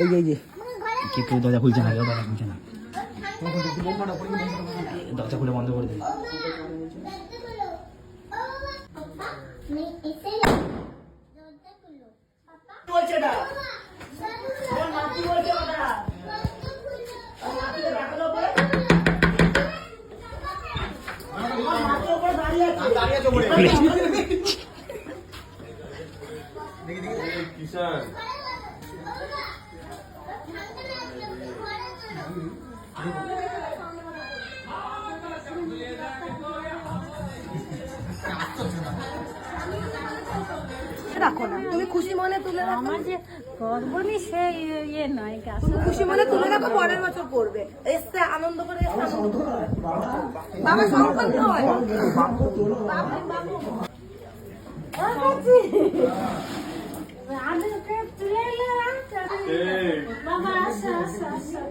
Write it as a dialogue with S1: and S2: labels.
S1: এই যে কি কেউ দরজা খুলছে না, কেউ দরজা খুলছে না, দরজা খুলে বন্ধ করে দিই।
S2: কিষান
S3: রাখো না, তুমি খুশি মনে তুলে রাখো।
S4: আমার যে করবনি সে ইয়ে নয়,
S3: তুমি খুশি মনে তুলে রাখো, পরের বছর করবে। এসছে আনন্দ করে এসছে, আনন্দ করে। বাবা সংকল্প হয়।
S4: আজকে তুলে এলে বাবা আসো আসো আসো।